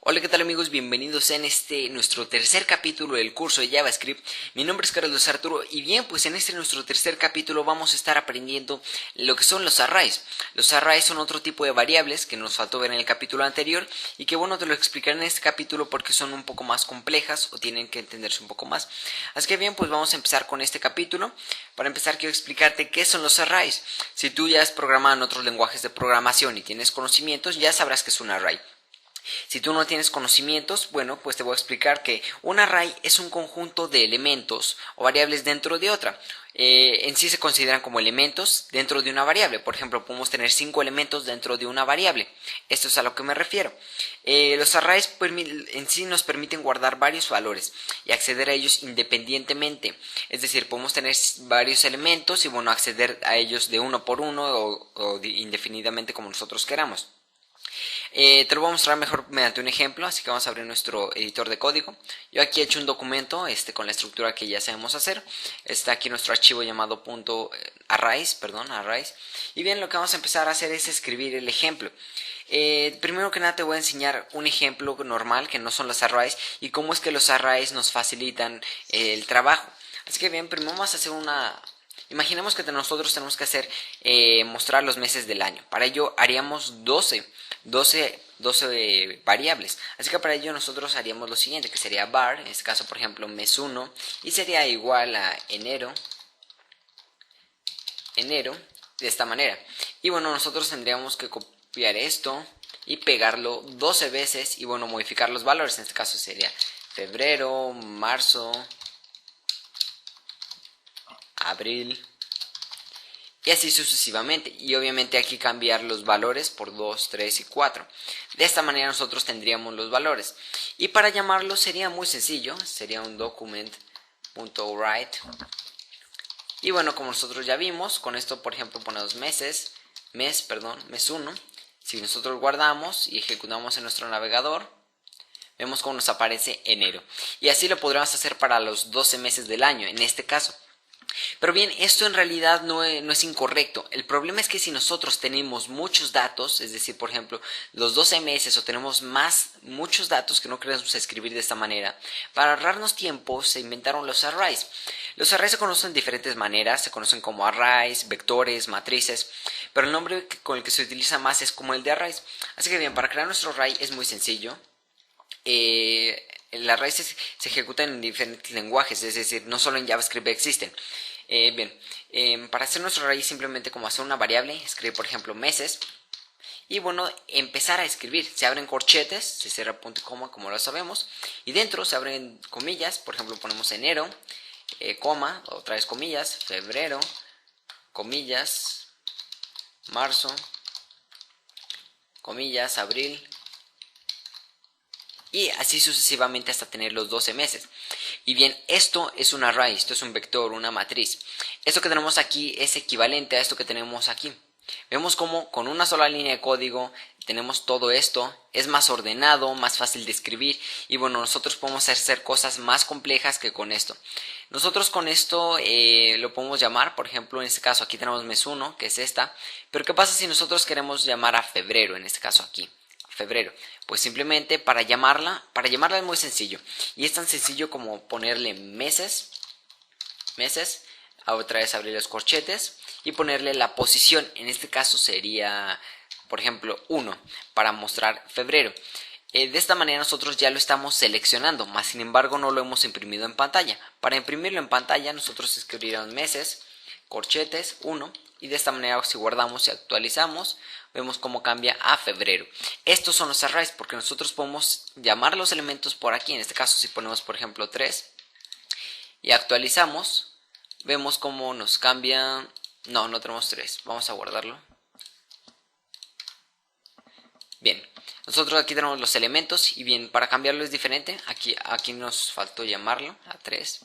Hola, ¿qué tal amigos? Bienvenidos en nuestro tercer capítulo del curso de JavaScript. Mi nombre es Carlos Arturo y bien, pues en nuestro tercer capítulo vamos a estar aprendiendo lo que son los arrays. Los arrays son otro tipo de variables que nos faltó ver en el capítulo anterior y que bueno, te lo explicaré en este capítulo porque son un poco más complejas o tienen que entenderse un poco más. Así que bien, pues vamos a empezar con este capítulo. Para empezar quiero explicarte qué son los arrays. Si tú ya has programado en otros lenguajes de programación y tienes conocimientos, ya sabrás que es un array. Si tú no tienes conocimientos, bueno, pues te voy a explicar que un array es un conjunto de elementos o variables dentro de otra. En sí se consideran como elementos dentro de una variable. Por ejemplo, podemos tener 5 elementos dentro de una variable. Esto es a lo que me refiero. Los arrays en sí nos permiten guardar varios valores y acceder a ellos independientemente. Es decir, podemos tener varios elementos y bueno, acceder a ellos de uno por uno o indefinidamente como nosotros queramos. Te lo voy a mostrar mejor mediante un ejemplo, así que vamos a abrir nuestro editor de código. Yo aquí he hecho un documento con la estructura que ya sabemos hacer. Está aquí nuestro archivo llamado .arrays. Y bien, lo que vamos a empezar a hacer es escribir el ejemplo. Primero que nada te voy a enseñar un ejemplo normal que no son los arrays y cómo es que los arrays nos facilitan el trabajo. Así que bien, primero vamos a hacer imaginemos que nosotros tenemos que hacer mostrar los meses del año. Para ello haríamos 12 variables. Así que para ello nosotros haríamos lo siguiente, que sería var, en este caso por ejemplo mes 1, y sería igual a enero, de esta manera. Y bueno, nosotros tendríamos que copiar esto y pegarlo 12 veces y bueno, modificar los valores. En este caso sería febrero, marzo, abril y así sucesivamente, y obviamente aquí cambiar los valores por 2, 3 y 4. De esta manera nosotros tendríamos los valores, y para llamarlo sería muy sencillo, sería un document.write. Y bueno, como nosotros ya vimos, con esto por ejemplo ponemos mes 1. Si nosotros guardamos y ejecutamos en nuestro navegador, vemos cómo nos aparece enero, y así lo podríamos hacer para los 12 meses del año en este caso. Pero bien, esto en realidad no es incorrecto. El problema es que si nosotros tenemos muchos datos, es decir, por ejemplo, los 12 meses o tenemos muchos datos que no queremos escribir de esta manera, para ahorrarnos tiempo se inventaron los arrays. Los arrays se conocen de diferentes maneras, se conocen como arrays, vectores, matrices, pero el nombre con el que se utiliza más es como el de arrays. Así que bien, para crear nuestro array es muy sencillo. El array se ejecuta en diferentes lenguajes, es decir, no solo en JavaScript existen. Para hacer nuestro array simplemente como hacer una variable, escribir por ejemplo meses y bueno, empezar a escribir. Se abren corchetes, se cierra punto y coma como lo sabemos, y dentro se abren comillas. Por ejemplo ponemos enero, coma, otra vez comillas, febrero, comillas, marzo, comillas, abril, y así sucesivamente hasta tener los 12 meses. Y bien, esto es un array, esto es un vector, una matriz. Esto que tenemos aquí es equivalente a esto que tenemos aquí. Vemos cómo con una sola línea de código tenemos todo esto, es más ordenado, más fácil de escribir, y bueno, nosotros podemos hacer cosas más complejas que con esto. Nosotros con esto lo podemos llamar, por ejemplo, en este caso aquí tenemos mes 1, que es esta, pero ¿qué pasa si nosotros queremos llamar a febrero, en este caso aquí? Febrero, pues simplemente para llamarla es muy sencillo, y es tan sencillo como ponerle meses, otra vez abrir los corchetes y ponerle la posición. En este caso sería por ejemplo 1 para mostrar febrero. De esta manera nosotros ya lo estamos seleccionando, más sin embargo no lo hemos imprimido en pantalla. Para imprimirlo en pantalla nosotros escribiríamos meses, corchetes 1, y de esta manera si guardamos y actualizamos vemos cómo cambia a febrero. Estos son los arrays porque nosotros podemos llamar los elementos por aquí. En este caso si ponemos por ejemplo 3 y actualizamos, vemos cómo nos cambia. No tenemos 3, vamos a guardarlo. Bien, nosotros aquí tenemos los elementos y bien, para cambiarlo es diferente. Aquí nos faltó llamarlo a 3.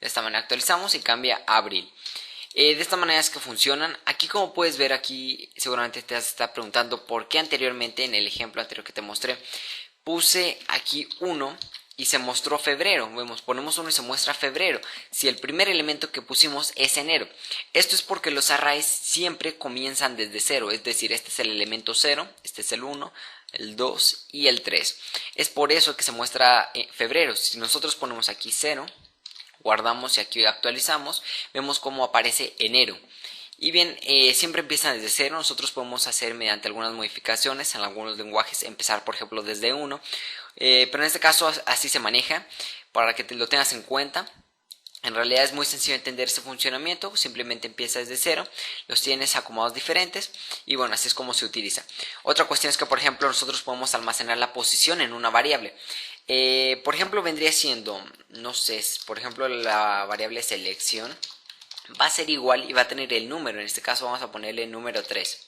De esta manera actualizamos y cambia a abril. De esta manera es que funcionan. Aquí como puedes ver, aquí seguramente te estás preguntando por qué anteriormente, en el ejemplo anterior que te mostré, puse aquí 1 y se mostró febrero. Ponemos 1 y se muestra febrero, si el primer elemento que pusimos es enero. Esto es porque los arrays siempre comienzan desde 0, es decir, este es el elemento 0, este es el 1, el 2 y el 3. Es por eso que se muestra febrero. Si nosotros ponemos aquí 0, guardamos y aquí actualizamos, vemos cómo aparece enero. Y bien, siempre empiezan desde 0, nosotros podemos hacer mediante algunas modificaciones en algunos lenguajes, empezar por ejemplo desde 1, pero en este caso así se maneja, para que lo tengas en cuenta. En realidad es muy sencillo entender este funcionamiento, simplemente empieza desde 0, los tienes acomodados diferentes y bueno, así es como se utiliza. Otra cuestión es que por ejemplo nosotros podemos almacenar la posición en una variable. Por ejemplo vendría siendo, no sé, por ejemplo la variable selección va a ser igual y va a tener el número, en este caso vamos a ponerle el número 3.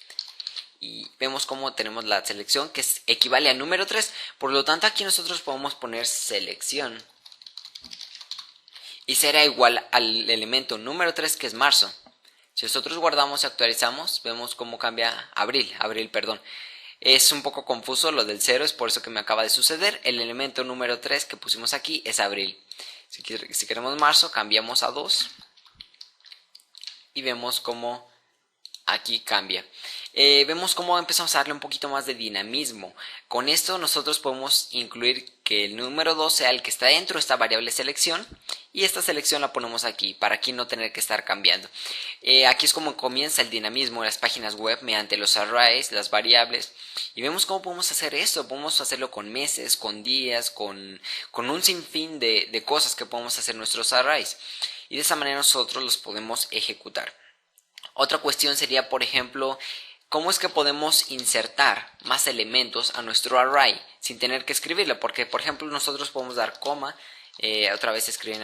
Y vemos cómo tenemos la selección que equivale al número 3, por lo tanto aquí nosotros podemos poner selección. Y será igual al elemento número 3 que es marzo. Si nosotros guardamos y actualizamos, vemos cómo cambia abril, perdón. Es un poco confuso lo del 0, es por eso que me acaba de suceder. El elemento número 3 que pusimos aquí es abril. Si queremos marzo, cambiamos a 2. Y vemos cómo aquí cambia. Vemos cómo empezamos a darle un poquito más de dinamismo. Con esto nosotros podemos incluir que el número 2 sea el que está dentro de esta variable selección. Y esta selección la ponemos aquí, para aquí no tener que estar cambiando. Aquí es como comienza el dinamismo de las páginas web mediante los arrays, las variables. Y vemos cómo podemos hacer esto. Podemos hacerlo con meses, con días, con un sinfín de cosas que podemos hacer nuestros arrays. Y de esa manera nosotros los podemos ejecutar. Otra cuestión sería, por ejemplo, ¿cómo es que podemos insertar más elementos a nuestro array sin tener que escribirlo? Porque, por ejemplo, nosotros podemos dar coma, otra vez escribir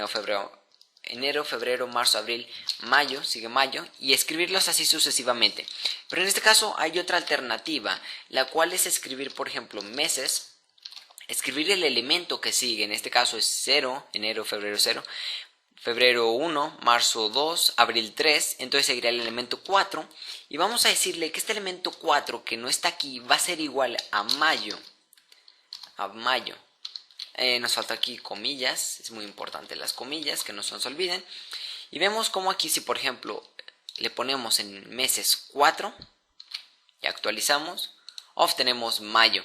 enero, febrero, marzo, abril, mayo, sigue mayo, y escribirlos así sucesivamente. Pero en este caso hay otra alternativa, la cual es escribir, por ejemplo, meses, escribir el elemento que sigue, en este caso es 0, enero, febrero 0, febrero 1, marzo 2, abril 3, entonces seguirá el elemento 4 y vamos a decirle que este elemento 4 que no está aquí va a ser igual a mayo. Nos falta aquí comillas, es muy importante las comillas, que no se nos olviden. Y vemos como aquí si por ejemplo le ponemos en meses 4 y actualizamos, obtenemos mayo.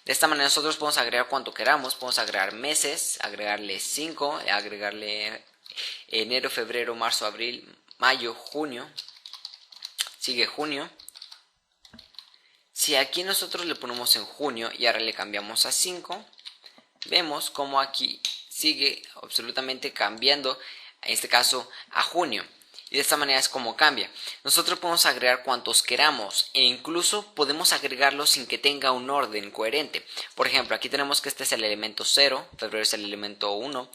De esta manera nosotros podemos agregar cuanto queramos, podemos agregar meses, agregarle 5, agregarle enero, febrero, marzo, abril, mayo, junio, sigue junio. Si aquí nosotros le ponemos en junio y ahora le cambiamos a 5, vemos como aquí sigue absolutamente cambiando, en este caso a junio. Y de esta manera es como cambia. Nosotros podemos agregar cuantos queramos e incluso podemos agregarlos sin que tenga un orden coherente. Por ejemplo, aquí tenemos que este es el elemento 0, febrero es el elemento 1,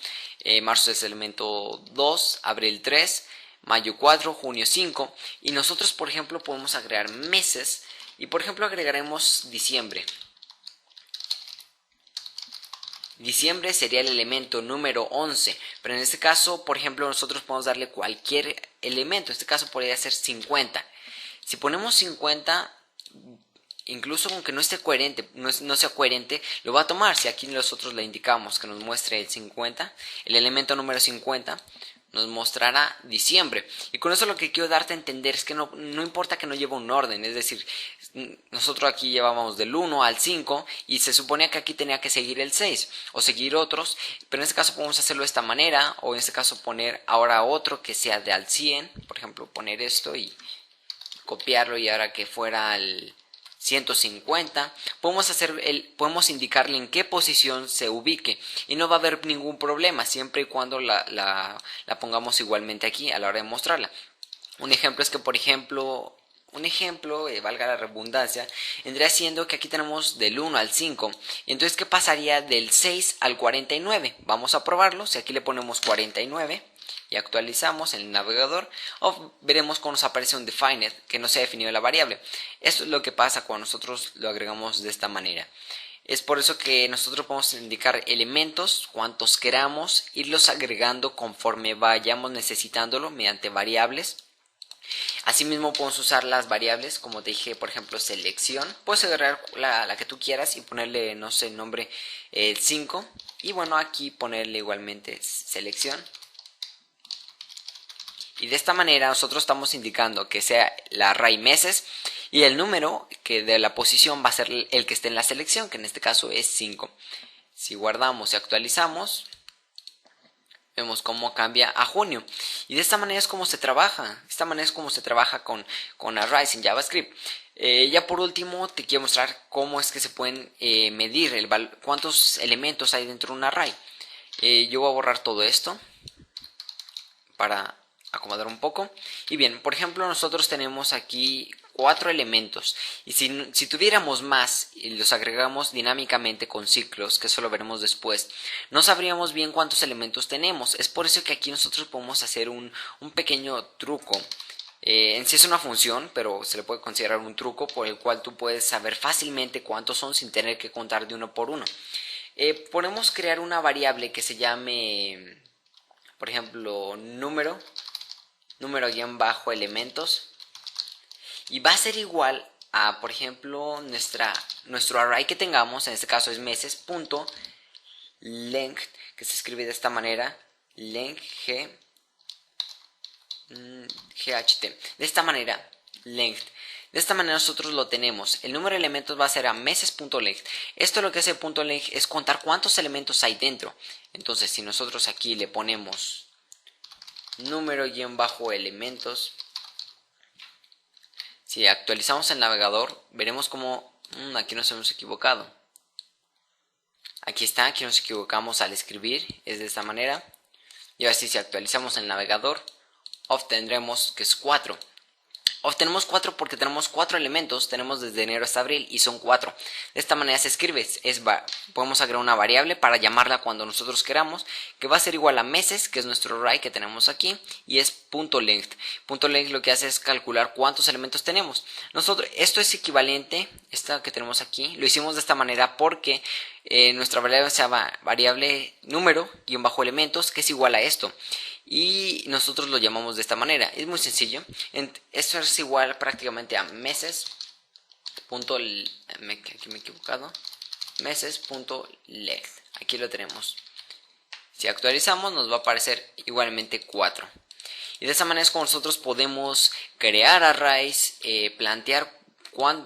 marzo es el elemento 2, abril 3, mayo 4, junio 5. Y nosotros, por ejemplo, podemos agregar meses y, por ejemplo, agregaremos diciembre. Diciembre sería el elemento número 11, pero en este caso, por ejemplo, nosotros podemos darle cualquier elemento. En este caso podría ser 50. Si ponemos 50, incluso aunque no esté coherente, no sea coherente, lo va a tomar. Si aquí nosotros le indicamos que nos muestre el 50, el elemento número 50, nos mostrará diciembre. Y con eso lo que quiero darte a entender es que no importa que no lleve un orden, es decir, nosotros aquí llevábamos del 1 al 5 y se suponía que aquí tenía que seguir el 6 o seguir otros, pero en este caso podemos hacerlo de esta manera, o en este caso poner ahora otro que sea de al 100, por ejemplo poner esto y copiarlo y ahora que fuera al 150, podemos indicarle en qué posición se ubique y no va a haber ningún problema siempre y cuando la pongamos igualmente aquí a la hora de mostrarla. Un ejemplo es que, por ejemplo, valga la redundancia, vendría siendo que aquí tenemos del 1 al 5. Y entonces, ¿qué pasaría del 6 al 49? Vamos a probarlo. Si aquí le ponemos 49 y actualizamos en el navegador, veremos cómo nos aparece un defined, que no se ha definido la variable. Esto es lo que pasa cuando nosotros lo agregamos de esta manera. Es por eso que nosotros podemos indicar elementos, cuantos queramos, irlos agregando conforme vayamos necesitándolo mediante variables. Asimismo podemos usar las variables, como te dije, por ejemplo selección. Puedes agarrar la que tú quieras y ponerle, no sé, el nombre 5. Y bueno, aquí ponerle igualmente selección. Y de esta manera nosotros estamos indicando que sea la array meses Y el número que de la posición va a ser el que esté en la selección, que en este caso es 5. Si guardamos y actualizamos, vemos cómo cambia a junio. Y de esta manera es como se trabaja. De esta manera es como se trabaja con arrays en JavaScript. Ya por último te quiero mostrar cómo es que se pueden medir cuántos elementos hay dentro de un array. Yo voy a borrar todo esto para acomodar un poco. Y bien, por ejemplo, nosotros tenemos aquí 4 elementos. Y si tuviéramos más y los agregamos dinámicamente con ciclos, que eso lo veremos después, no sabríamos bien cuántos elementos tenemos. Es por eso que aquí nosotros podemos hacer un pequeño truco. En sí es una función, pero se le puede considerar un truco por el cual tú puedes saber fácilmente cuántos son sin tener que contar de uno por uno. Podemos crear una variable que se llame, por ejemplo, número guión bajo elementos, y va a ser igual a, por ejemplo, nuestro array que tengamos, en este caso es meses, punto length, que se escribe de esta manera, length GHT, de esta manera, length. De esta manera nosotros lo tenemos. El número de elementos va a ser a meses.length. Esto lo que hace .length es contar cuántos elementos hay dentro. Entonces, si nosotros aquí le ponemos número-elementos, si actualizamos el navegador, veremos como aquí nos hemos equivocado. Aquí está, aquí nos equivocamos al escribir, es de esta manera. Y ahora sí, si actualizamos el navegador, obtendremos que es 4. Obtenemos 4 porque tenemos 4 elementos, tenemos desde enero hasta abril y son 4. De esta manera se escribe, podemos agregar una variable para llamarla cuando nosotros queramos, que va a ser igual a meses, que es nuestro array que tenemos aquí, y es .length. .length lo que hace es calcular cuántos elementos tenemos. Esto es equivalente, esta que tenemos aquí, lo hicimos de esta manera porque nuestra variable se llama variable número-elementos, que es igual a esto. Y nosotros lo llamamos de esta manera. Es muy sencillo. Esto es igual prácticamente a meses. Aquí me he equivocado. Meses.length. Aquí lo tenemos. Si actualizamos nos va a aparecer igualmente 4. Y de esa manera es como nosotros podemos crear arrays, plantear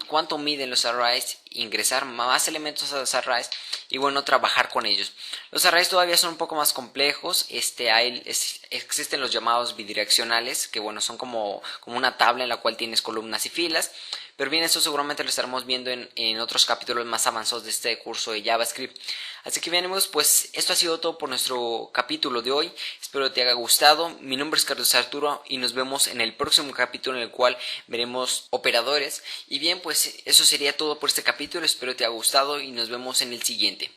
cuánto miden los arrays, ingresar más elementos a los arrays y bueno, trabajar con ellos. Los arrays todavía son un poco más complejos. Existen los llamados bidireccionales, que bueno, son como una tabla en la cual tienes columnas y filas. Pero bien, eso seguramente lo estaremos viendo en otros capítulos más avanzados de este curso de JavaScript. Así que bien amigos, pues esto ha sido todo por nuestro capítulo de hoy. Espero te haya gustado. Mi nombre es Carlos Arturo y nos vemos en el próximo capítulo en el cual veremos operadores. Y bien, pues eso sería todo por este capítulo. Espero te haya gustado y nos vemos en el siguiente.